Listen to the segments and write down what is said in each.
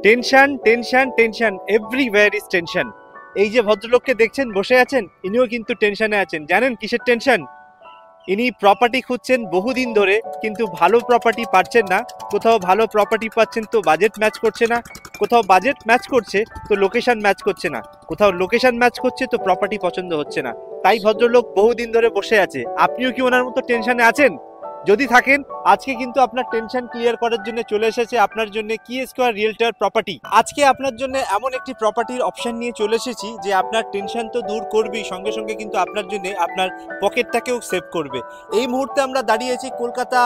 Tension tension tension, everywhere is tension. এই যে ভদ্রলোককে দেখছেন বসে আছেন, ইনিও কিন্তু টেনশনে আছেন। জানেন কিসের টেনশন? ইনি প্রপার্টি খুঁজছেন বহুদিন ধরে, কিন্তু ভালো প্রপার্টি পাচ্ছেন না। কোথাও ভালো প্রপার্টি পাচ্ছেন তো বাজেট ম্যাচ করছে না, কোথাও বাজেট ম্যাচ করছে তো লোকেশন ম্যাচ করছে না, কোথাও লোকেশন ম্যাচ করছে তো প্রপার্টি পছন্দ হচ্ছে না। তাই ভদ্রলোক বহুদিন ধরে বসে আছে। আপনিও কি ওনার মতো টেনশনে আছেন? যদি থাকেন, আজকে কিন্তু আপনার টেনশন ক্লিয়ার করার জন্য চলে এসেছে আপনার জন্য কি স্কোয়ার রিয়েলটর প্রপার্টি। আজকে আপনার জন্য এমন একটি প্রপার্টির অপশন নিয়ে চলে এসেছি যে আপনার টেনশন তো দূর করবেই, সঙ্গে সঙ্গে কিন্তু আপনার জন্য আপনার পকেটটাকেও সেভ করবে। এই মুহূর্তে আমরা দাঁড়িয়েছি Kolkata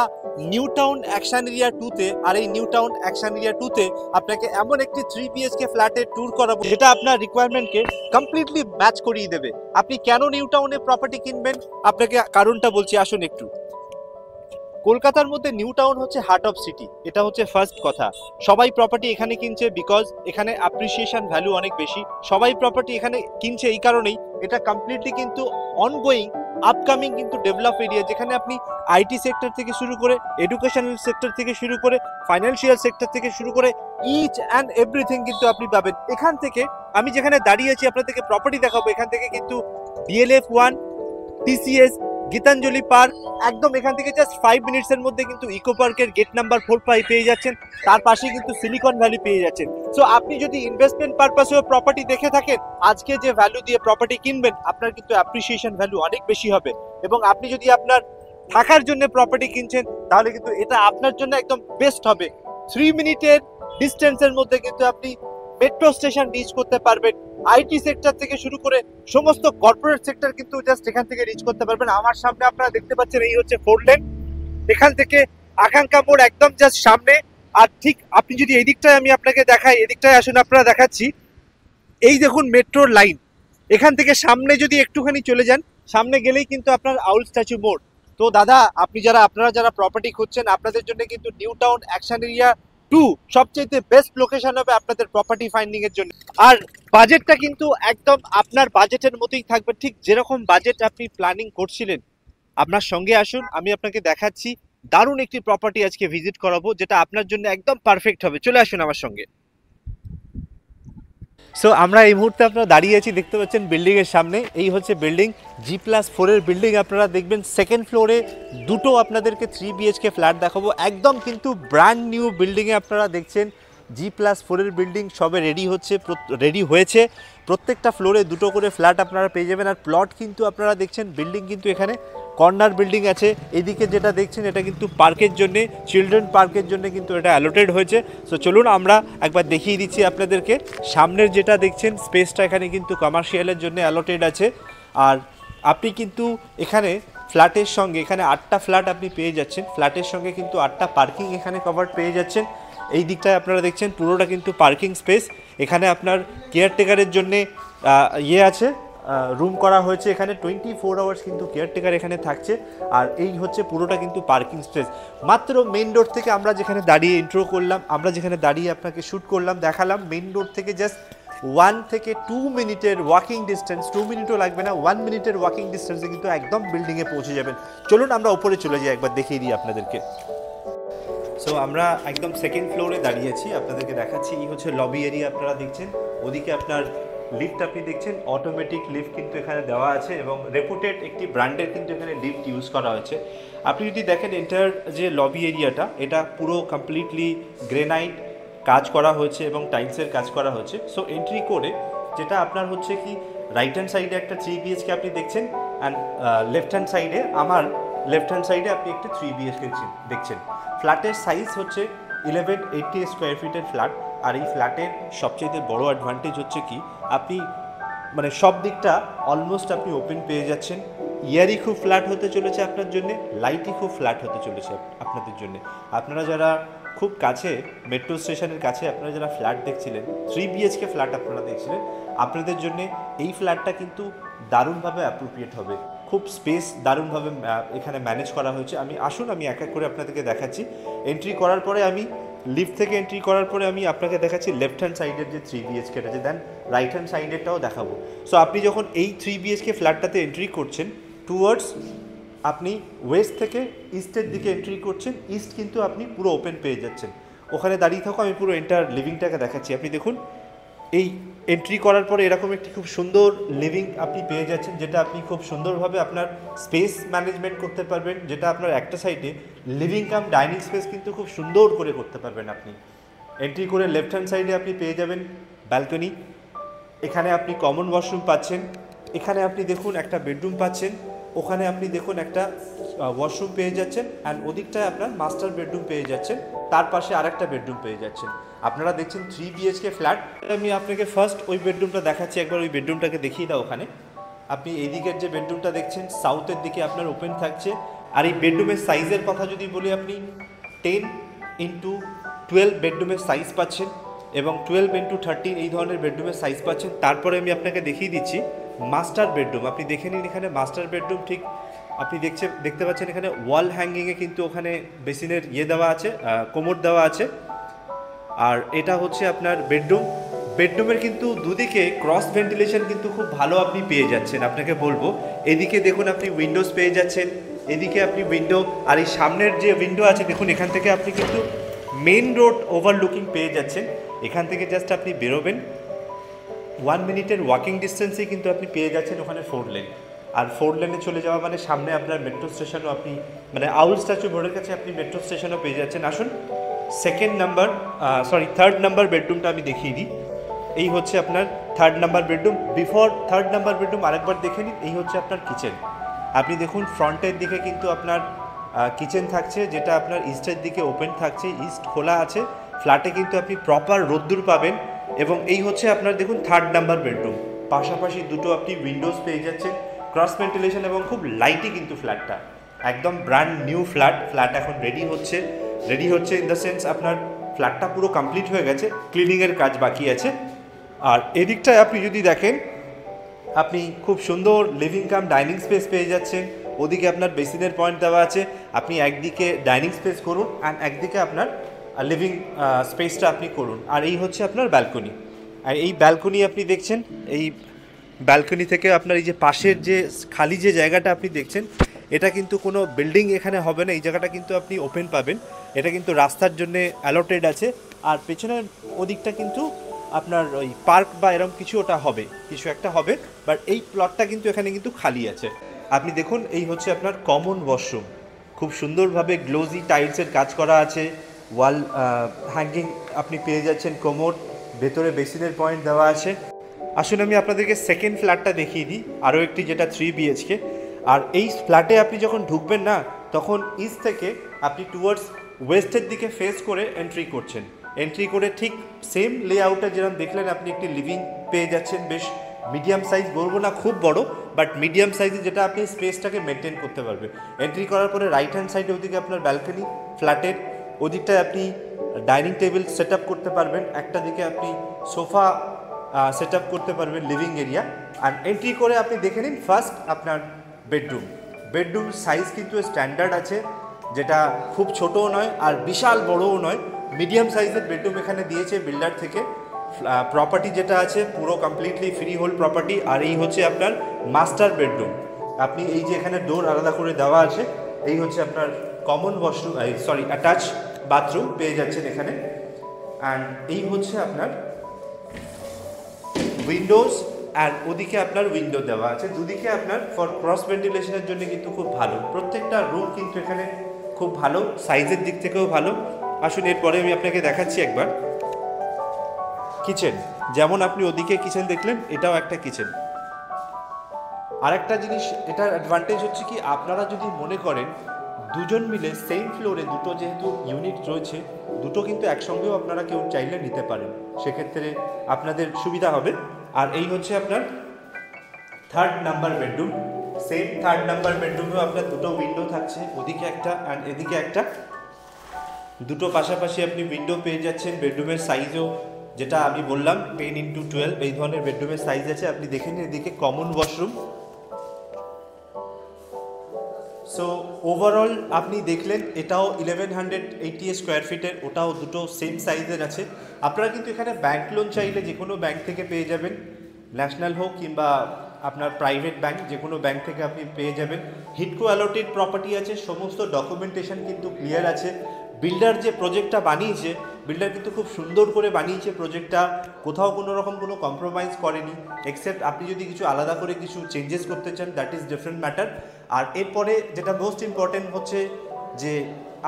New Town Action Area 2-তে। আর এই নিউ টাউন অ্যাকশন এরিয়া 2-তে আপনাকে এমন একটি 3 বিএইচকে ফ্ল্যাটের ট্যুর করাবো যেটা আপনার রিকোয়ারমেন্টকে কমপ্লিটলি ম্যাচ করিয়ে দেবে। আপনি কেন নিউ টাউনে প্রপার্টি কিনবেন, আপনাকে কারণটা বলছি, আসুন একটু। কলকাতার মধ্যে নিউ টাউন হচ্ছে হার্ট অফ সিটি, এটা হচ্ছে ফার্স্ট কথা। সবাই প্রপার্টি এখানে কিনছে বিকজ এখানে অ্যাপ্রিসিয়েশন ভ্যালু অনেক বেশি। সবাই প্রপার্টি এখানে কিনছে এই কারণেই, এটা কমপ্লিটলি কিন্তু অনগোয়িং আপকামিং কিন্তু ডেভেলপ এরিয়া, যেখানে আপনি আইটি সেক্টর থেকে শুরু করে, এডুকেশনাল সেক্টর থেকে শুরু করে, ফাইন্যান্সিয়াল সেক্টর থেকে শুরু করে ইচ অ্যান্ড এভরিথিং কিন্তু আপনি পাবেন এখান থেকে। আমি যেখানে দাঁড়িয়েছি আপনাদেরকে প্রপার্টি দেখাবো, এখান থেকে কিন্তু DLF1, TCS, গীতাঞ্জলি পার্ক, একদম এখান থেকে জাস্ট 5 মিনিটসের মধ্যে কিন্তু ইকো পার্কের গেট নাম্বার 4 পেয়ে যাচ্ছেন। তার পাশে কিন্তু সিলিকন ভ্যালি পেয়ে যাচ্ছেন। সো আপনি যদি ইনভেস্টমেন্ট পারপাসেও প্রপার্টি দেখে থাকেন, আজকে যে ভ্যালু দিয়ে প্রপার্টি কিনবেন আপনার কিন্তু অ্যাপ্রিসিয়েশন ভ্যালু অনেক বেশি হবে। এবং আপনি যদি আপনার থাকার জন্য প্রপার্টি কিনছেন, তাহলে কিন্তু এটা আপনার জন্য একদম বেস্ট হবে। 3 মিনিটের ডিস্টেন্সের মধ্যে কিন্তু আপনি মেট্রো স্টেশন রিচ করতে পারবেন। আইটি সেক্টর থেকে শুরু করে সমস্ত কর্পোরেট সেক্টর কিন্তু জাস্ট এখান থেকে রিচ করতে পারবেন। আমার সামনে আপনারা দেখতে পাচ্ছেন এই হচ্ছে 4 লেন, এখান থেকে আকাঙ্ক্ষা মোড় একদম জাস্ট সামনে। আর ঠিক আপনি যদি এই দিকটায় আমি আপনাকে দেখাই, এদিকটায় আসুন আপনারা দেখাচ্ছি, এই দেখুন মেট্রোর লাইন। এখান থেকে সামনে যদি একটুখানি চলে যান, সামনে গেলেই কিন্তু আপনার আউল স্ট্যাচু মোড়। তো দাদা, আপনারা যারা প্রপার্টি খুঁজছেন, আপনাদের জন্য কিন্তু নিউ টাউন অ্যাকশন এরিয়া 2 সবচেয়ে বেস্ট লোকেশন হবে আপনাদের প্রপার্টি ফাইন্ডিং এর জন্য। আর বাজেটটা কিন্তু একদম আপনার বাজেটের মতোই থাকবে, ঠিক যেরকম বাজেট আপনি প্ল্যানিং করছিলেন। আপনার সঙ্গে আসুন, আমি আপনাকে দেখাচ্ছি দারুণ একটি প্রপার্টি আজকে ভিজিট করাবো, যেটা আপনার জন্য একদম পারফেক্ট হবে। চলে আসুন আমার সঙ্গে। সো আমরা এই মুহূর্তে আপনারা দাঁড়িয়ে আছি, দেখতে পাচ্ছেন বিল্ডিং এর সামনে। এই হচ্ছে বিল্ডিং, G+4 এর বিল্ডিং। আপনারা দেখবেন সেকেন্ড ফ্লোরে দুটো আপনাদেরকে 3 বিএইচকে ফ্ল্যাট দেখাবো, একদম কিন্তু ব্র্যান্ড নিউ বিল্ডিংয়ে আপনারা দেখছেন। G+4 এর বিল্ডিং সবে রেডি হয়েছে। প্রত্যেকটা ফ্লোরে দুটো করে ফ্ল্যাট আপনারা পেয়ে যাবেন। আর প্লট কিন্তু আপনারা দেখছেন, বিল্ডিং কিন্তু এখানে কর্নার বিল্ডিং আছে। এদিকে যেটা দেখছেন এটা কিন্তু পার্কের জন্য, চিলড্রেন পার্কের জন্য কিন্তু এটা অ্যালোটেড হয়েছে। সো চলুন আমরা একবার দেখিয়ে দিচ্ছি আপনাদেরকে। সামনের যেটা দেখছেন স্পেসটা এখানে কিন্তু কমার্শিয়ালের জন্য অ্যালোটেড আছে। আর আপনি কিন্তু এখানে ফ্ল্যাটের সঙ্গে এখানে 8টা ফ্ল্যাট আপনি পেয়ে যাচ্ছেন। ফ্ল্যাটের সঙ্গে কিন্তু 8টা পার্কিং এখানে কভার পেয়ে যাচ্ছেন। এই দিকটায় আপনারা দেখছেন পুরোটা কিন্তু পার্কিং স্পেস। এখানে আপনার কেয়ারটেকারের জন্যে আছে, রুম করা হয়েছে। এখানে 24 আওয়ার্স কিন্তু কেয়ারটেকার এখানে থাকছে। আর এই হচ্ছে পুরোটা কিন্তু পার্কিং স্পেস। মাত্র মেইন রোড থেকে আমরা যেখানে দাঁড়িয়ে ইন্ট্রো করলাম, আমরা যেখানে দাঁড়িয়ে আপনাকে শ্যুট করলাম, দেখালাম, মেইন রোড থেকে জাস্ট 1 থেকে 2 মিনিটের ওয়াকিং ডিস্টেন্স, 2 মিনিটও লাগবে না, 1 মিনিটের ওয়াকিং ডিস্টেন্সে কিন্তু একদম বিল্ডিংয়ে পৌঁছে যাবেন। চলুন আমরা উপরে চলে যাই, একবার দেখিয়ে দিই আপনাদেরকে। সো আমরা একদম সেকেন্ড ফ্লোরে দাঁড়িয়েছি, আপনাদেরকে দেখাচ্ছি। এই হচ্ছে লবি এরিয়া আপনারা দেখছেন। ওদিকে আপনার লিফট আপনি দেখছেন, অটোমেটিক লিফট কিন্তু এখানে দেওয়া আছে এবং রেপুটেড একটি ব্র্যান্ডের কিন্তু এখানে লিফট ইউজ করা হয়েছে। আপনি যদি দেখেন এন্টার যে লবি এরিয়াটা, এটা পুরো কমপ্লিটলি গ্রেনাইট কাজ করা হয়েছে এবং টাইলসের কাজ করা হয়েছে। সো এন্ট্রি করে যেটা আপনার হচ্ছে কি, রাইট হ্যান্ড সাইডে একটা 3 বিএইচকে আপনি দেখছেন, অ্যান্ড লেফট হ্যান্ড সাইডে আপনি একটা 3 বিএইচকে দেখছেন। ফ্ল্যাটের সাইজ হচ্ছে 1180 স্কোয়ার ফিটের ফ্ল্যাট। আর এই ফ্ল্যাটের সবচেয়ে বড় অ্যাডভান্টেজ হচ্ছে কি, আপনি মানে সব দিকটা অলমোস্ট আপনি ওপেন পেয়ে যাচ্ছেন। ইয়ারই খুব ফ্ল্যাট হতে চলেছে আপনার জন্য, লাইটই খুব ফ্ল্যাট হতে চলেছে আপনাদের জন্য। আপনারা যারা খুব কাছে, মেট্রো স্টেশনের কাছে আপনারা যারা ফ্ল্যাট দেখছিলেন, 3 বিএইচকে ফ্ল্যাট আপনারা দেখছিলেন, আপনাদের জন্য এই ফ্ল্যাটটা কিন্তু দারুণভাবে অ্যাপ্রোপ্রিয়েট হবে। খুব স্পেস দারুণভাবে এখানে ম্যানেজ করা হয়েছে। আমি এক এক করে আপনাদেরকে দেখাচ্ছি। লিফট থেকে এন্ট্রি করার পরে আমি আপনাকে দেখাচ্ছি লেফট হ্যান্ড সাইডের যে 3 বিএইচকেটা আছে, দেন রাইট হ্যান্ড সাইডেরটাও দেখাবো। সো আপনি যখন এই 3 বিএইচকে ফ্ল্যাটটাতে এন্ট্রি করছেন, টুয়ার্ডস আপনি ওয়েস্ট থেকে ইস্টের দিকে এন্ট্রি করছেন, ইস্ট কিন্তু আপনি পুরো ওপেন পেয়ে যাচ্ছেন। ওখানে দাঁড়িয়ে থাকো, আমি পুরো এন্টার লিভিংটাকে দেখাচ্ছি। আপনি দেখুন এই এন্ট্রি করার পরে এরকম একটি খুব সুন্দর লিভিং আপনি পেয়ে যাচ্ছেন, যেটা আপনি খুব সুন্দরভাবে আপনার স্পেস ম্যানেজমেন্ট করতে পারবেন, যেটা আপনার একটা সাইডে লিভিং কাম ডাইনিং স্পেস কিন্তু খুব সুন্দর করে করতে পারবেন। আপনি এন্ট্রি করে লেফট হ্যান্ড সাইডে আপনি পেয়ে যাবেন ব্যালকনি। এখানে আপনি কমন ওয়াশরুম পাচ্ছেন, এখানে আপনি দেখুন একটা বেডরুম পাচ্ছেন, ওখানে আপনি দেখুন একটা ওয়াশরুম পেয়ে যাচ্ছেন, অ্যান্ড ওদিকটায় আপনার মাস্টার বেডরুম পেয়ে যাচ্ছেন, তার পাশে আরেকটা বেডরুম পেয়ে যাচ্ছেন। আপনারা দেখছেন 3 BHK ফ্ল্যাট। আমি আপনাকে ফার্স্ট ওই বেডরুমটা দেখাচ্ছি, একবার ওই বেডরুমটাকে দেখিয়ে দাও। ওখানে আপনি এই দিকের যে বেডরুমটা দেখছেন সাউথের দিকে আপনার ওপেন থাকছে। আর এই বেডরুমের সাইজের কথা যদি বলি, আপনি 10x12 বেডরুমের সাইজ পাচ্ছেন এবং 12x13 এই ধরনের বেডরুমের সাইজ পাচ্ছেন। তারপরে আমি আপনাকে দেখিয়ে দিচ্ছি মাস্টার বেডরুম। আপনি দেখে নিন এখানে মাস্টার বেডরুম, ঠিক আপনি দেখতে পাচ্ছেন এখানে ওয়াল হ্যাঙ্গিংয়ে কিন্তু ওখানে বেসিনের দেওয়া আছে, কোমোড দেওয়া আছে। আর এটা হচ্ছে আপনার বেডরুম। বেডরুমের কিন্তু দুদিকে ক্রস ভেন্টিলেশন কিন্তু খুব ভালো আপনি পেয়ে যাচ্ছেন। আপনাকে বলবো এদিকে দেখুন আপনি উইন্ডোজ পেয়ে যাচ্ছেন, এদিকে আপনি উইন্ডো, আর এই সামনের যে উইন্ডো আছে দেখুন এখান থেকে আপনি কিন্তু মেন রোড ওভারলুকিং পেয়ে যাচ্ছেন। এখান থেকে জাস্ট আপনি বেরোবেন, 1 মিনিটের ওয়াকিং ডিস্টেন্সেই কিন্তু আপনি পেয়ে যাচ্ছেন ওখানে 4 লেন। আর 4 লেনে চলে যাওয়া মানে সামনে আপনার মেট্রো স্টেশনও, আপনি মানে আউল স্ট্যাচু বোর্ডের কাছে আপনি মেট্রো স্টেশনও পেয়ে যাচ্ছেন। আসুন থার্ড নাম্বার বেডরুমটা আমি দেখিয়ে দিই। এই হচ্ছে আপনার third number bedroom. Before third number bedroom আরেকবার দেখে নিন, এই হচ্ছে আপনার কিচেন। আপনি দেখুন ফ্রন্টের দিকে কিন্তু আপনার কিচেন থাকছে, যেটা আপনার ইস্টের দিকে ওপেন থাকছে, ইস্ট খোলা আছে। ফ্ল্যাটে কিন্তু আপনি প্রপার রোদ্দুর পাবেন। এবং এই হচ্ছে আপনার দেখুন থার্ড নাম্বার বেডরুম, পাশাপাশি দুটো আপনি উইন্ডোজ পেয়ে যাচ্ছেন, ক্রস ভেন্টিলেশন এবং খুব লাইটই কিন্তু ফ্ল্যাটটা একদম ব্র্যান্ড নিউ ফ্ল্যাট এখন রেডি হচ্ছে ইন দ্য সেন্স আপনার ফ্ল্যাটটা পুরো কমপ্লিট হয়ে গেছে, ক্লিনিংয়ের কাজ বাকি আছে। আর এদিকটায় আপনি যদি দেখেন আপনি খুব সুন্দর লিভিং কাম ডাইনিং স্পেস পেয়ে যাচ্ছেন। ওদিকে আপনার বেসিনের পয়েন্ট দেওয়া আছে, আপনি একদিকে ডাইনিং স্পেস করুন অ্যান্ড একদিকে আপনার লিভিং স্পেসটা আপনি করুন। আর এই হচ্ছে আপনার ব্যালকনি। আর এই ব্যালকনি আপনি দেখছেন, এই ব্যালকনি থেকে আপনার এই যে পাশের যে খালি যে জায়গাটা আপনি দেখছেন, এটা কিন্তু কোনো বিল্ডিং এখানে হবে না, এই জায়গাটা কিন্তু আপনি ওপেন পাবেন। এটা কিন্তু রাস্তার জন্য অ্যালটেড আছে। আর পেছনের ওদিকটা কিন্তু আপনার ওই পার্ক বা এরকম কিছু কিছু একটা হবে, বাট এই প্লটটা কিন্তু এখানে কিন্তু খালি আছে। আপনি দেখুন এই হচ্ছে আপনার কমন ওয়াশরুম, খুব সুন্দরভাবে গ্লোজি টাইলসের কাজ করা আছে, ওয়াল হ্যাঙ্গিং আপনি পেয়ে যাচ্ছেন, কোমোড, ভেতরে বেসিনের পয়েন্ট দেওয়া আছে। আসুন আমি আপনাদেরকে সেকেন্ড ফ্ল্যাটটা দেখিয়ে দিই, আরও একটি, যেটা 3 BHK। আর এই ফ্ল্যাটে আপনি যখন ঢুকবেন না, তখন ইস্ট থেকে আপনি টুয়ার্ডস ওয়েস্টের দিকে ফেস করে এন্ট্রি করছেন। এন্ট্রি করে ঠিক সেম লেআউটে যেরকম দেখলেন আপনি একটি লিভিং পেয়ে যাচ্ছেন, বেশ মিডিয়াম সাইজ, বলবো না খুব বড়, বাট মিডিয়াম সাইজে, যেটা আপনি স্পেসটাকে মেনটেন করতে পারবেন। এন্ট্রি করার পরে রাইট হ্যান্ড সাইডে ওদিকে আপনার ব্যালকনি, ফ্ল্যাটের ওদিকটায় আপনি ডাইনিং টেবিল সেট আপ করতে পারবেন, একটা দিকে আপনি সোফা সেট আপ করতে পারবেন, লিভিং এরিয়া। আর এন্ট্রি করে আপনি দেখে নিন ফার্স্ট আপনার বেডরুম সাইজ কিন্তু স্ট্যান্ডার্ড আছে, যেটা খুব ছোটও নয় আর বিশাল বড়ও নয়, মিডিয়াম সাইজের বেডরুম এখানে দিয়েছে বিল্ডার থেকে। প্রপার্টি যেটা আছে পুরো কমপ্লিটলি ফ্রি হোল্ড প্রপার্টি। আর এই হচ্ছে আপনার মাস্টার বেডরুম। আপনি এই যে এখানে ডোর আলাদা করে দেওয়া আছে, এই হচ্ছে আপনার কমন ওয়াশরুম, অ্যাটাচ বাথরুম পেয়ে যাচ্ছেন এখানে। অ্যান্ড এই হচ্ছে আপনার উইন্ডোজ, আর ওদিকে আপনার উইন্ডো দেওয়া আছে, দুদিকে আপনার ফর ক্রস ভেন্টিলেশনের জন্য কিন্তু খুব ভালো। প্রত্যেকটা রুম কিন্তু এখানে খুব ভালো, সাইজের দিক থেকেও ভালো। আসুন এরপরে আমি আপনাকে দেখাচ্ছি একবার কিচেন। যেমন আপনি ওদিকে কিচেন দেখলেন, এটাও একটা কিচেন। আরেকটা জিনিস এটার অ্যাডভান্টেজ হচ্ছে কি, আপনারা যদি মনে করেন দুজন মিলে সেম ফ্লোরে দুটো যেহেতু ইউনিট রয়েছে, দুটো কিন্তু একসঙ্গেও আপনারা কেউ চাইলে নিতে পারেন, সেক্ষেত্রে আপনাদের সুবিধা হবে। আর এই হচ্ছে আপনার third number bedroom. Same third number বেডরুমেও আপনার দুটো উইন্ডো থাকছে, ওদিকে একটা আর এদিকে একটা, দুটো পাশাপাশি আপনি উইন্ডো পেয়ে যাচ্ছেন। বেডরুমের সাইজও যেটা আমি বললাম 10x12 এই ধরনের বেডরুমের সাইজ আছে। আপনি দেখে নিন এদিকে কমন ওয়াশরুম। সো ওভারঅল আপনি দেখলেন এটাও 1180 স্কোয়ার ফিটের, ওটাও দুটো সেম সাইজের আছে। আপনারা কিন্তু এখানে ব্যাংক লোন চাইলে যে কোনো ব্যাংক থেকে পেয়ে যাবেন, ন্যাশনাল হোক কিংবা আপনার প্রাইভেট ব্যাংক, যে কোনো ব্যাংক থেকে আপনি পেয়ে যাবেন। হিডকো অ্যালোটেড প্রপার্টি আছে, সমস্ত ডকুমেন্টেশন কিন্তু ক্লিয়ার আছে। বিল্ডার যে প্রজেক্টটা বানিয়েছে, বিল্ডার কিন্তু খুব সুন্দর করে বানিয়েছে প্রজেক্টটা, কোথাও কোনো রকম কোনো কম্প্রোমাইজ করেনি, এক্সেপ্ট আপনি যদি কিছু আলাদা করে কিছু চেঞ্জেস করতে চান, দ্যাট ইজ ডিফারেন্ট ম্যাটার। আর এরপরে যেটা মোস্ট ইম্পর্টেন্ট হচ্ছে যে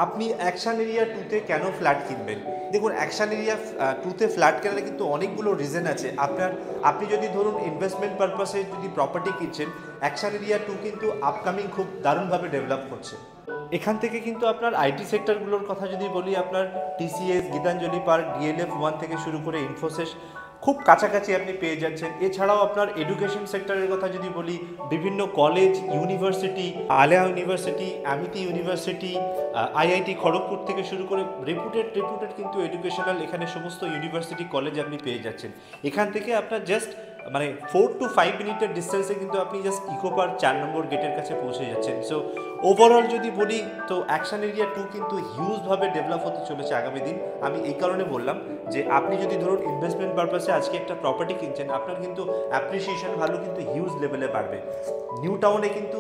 আপনি অ্যাকশন এরিয়া 2-তে কেন ফ্ল্যাট কিনবেন। দেখুন, অ্যাকশন এরিয়া 2-তে ফ্ল্যাট কেনার কিন্তু অনেকগুলো রিজন আছে। আপনি যদি ধরুন ইনভেস্টমেন্ট পারপাসে যদি প্রপার্টি কিনছেন, অ্যাকশন এরিয়া 2 কিন্তু আপকামিং খুব দারুণভাবে ডেভেলপ করছে। এখান থেকে কিন্তু আপনার আইটি সেক্টরগুলোর কথা যদি বলি, আপনার টিসিএস, গীতাঞ্জলি পার্ক, ডিএলএফ 1 থেকে শুরু করে ইনফোসিস খুব কাছাকাছি আপনি পেয়ে যাচ্ছেন। এছাড়াও আপনার এডুকেশন সেক্টরের কথা যদি বলি, বিভিন্ন college, university, Aliah university, Amity university, IIT Kharagpur থেকে শুরু করে রেপুটেড কিন্তু এডুকেশনাল এখানে সমস্ত ইউনিভার্সিটি, কলেজ আপনি পেয়ে যাচ্ছেন। এখান থেকে আপনার জাস্ট 4 to 5 মিনিটের ডিস্টেন্সে কিন্তু আপনি জাস্ট ইকো পার্ক 4 নম্বর গেটের কাছে পৌঁছে যাচ্ছেন। সো ওভারঅল যদি বলি তো অ্যাকশন এরিয়া 2 কিন্তু হিউজভাবে ডেভেলপ হতে চলেছে আগামী দিন। আমি এই কারণে বললাম যে আপনি যদি ধরুন ইনভেস্টমেন্ট পারপাসে আজকে একটা প্রপার্টি কিনছেন, আপনার কিন্তু অ্যাপ্রিসিয়েশন ভ্যালু কিন্তু হিউজ লেভেলে বাড়বে। নিউ টাউনে কিন্তু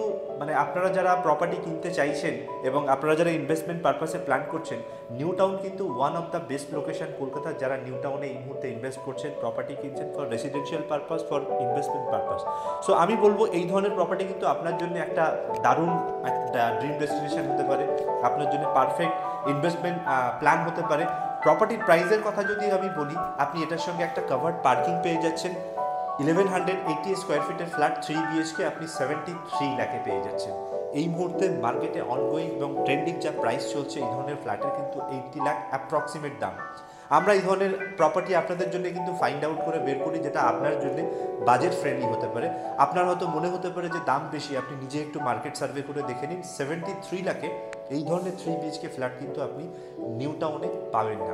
আপনারা যারা প্রপার্টি কিনতে চাইছেন এবং আপনারা যারা ইনভেস্টমেন্ট পারপাসে প্ল্যান করছেন, নিউ টাউন কিন্তু one of the best location কলকাতার। যারা নিউ টাউনে এই মুহূর্তে ইনভেস্ট করছেন, প্রপার্টি কিনছেন for residential purpose, for investment purpose, so আমি বলবো এই ধরনের প্রপার্টি কিন্তু আপনার জন্য একটা দারুণ একটা ড্রিম ডেস্টিনেশন হতে পারে, আপনার জন্য পারফেক্ট ইনভেস্টমেন্ট প্ল্যান হতে পারে। প্রপার্টির প্রাইসের কথা যদি আমি বলি, আপনি এটার সঙ্গে একটা কভার্ড পার্কিং পেয়ে যাচ্ছেন। 1180 স্কোয়ার ফিটের ফ্ল্যাট 3 BHK আপনি 73 লাখে পেয়ে যাচ্ছেন। এই মুহূর্তে মার্কেটে অনগোয়িং এবং ট্রেন্ডিং যা প্রাইস চলছে, এই ধরনের ফ্ল্যাটের কিন্তু 80 লাখ অ্যাপ্রক্সিমেট দাম। আমরা এই ধরনের প্রপার্টি আপনাদের জন্য কিন্তু ফাইন্ড আউট করে বের করি, যেটা আপনার জন্য বাজেট ফ্রেন্ডলি হতে পারে। আপনার হয়তো মনে হতে পারে যে দাম বেশি, আপনি নিজে একটু মার্কেট সার্ভে করে দেখে নিন। 73 লাখে এই ধরনের 3 BHK ফ্ল্যাট কিন্তু আপনি নিউ টাউনে পাবেন না।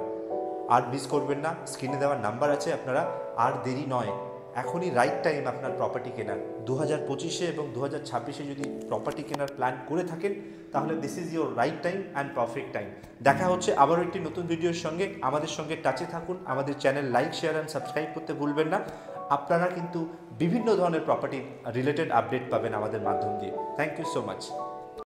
আর মিস করবেন না, স্ক্রিনে দেওয়ার নাম্বার আছে, আপনারা আর দেরি নয়, এখনই রাইট টাইম আপনার প্রপার্টি কেনার। 2025-এ এবং 2026-এ যদি প্রপার্টি কেনার প্ল্যান করে থাকেন, তাহলে this is your right time and perfect time. দেখা হচ্ছে আবারও একটি নতুন ভিডিওর সঙ্গে। আমাদের সঙ্গে টাচে থাকুন, আমাদের channel like, share and subscribe করতে ভুলবেন না। আপনারা কিন্তু বিভিন্ন ধরনের প্রপার্টি রিলেটেড আপডেট পাবেন আমাদের মাধ্যম দিয়ে। Thank you so much.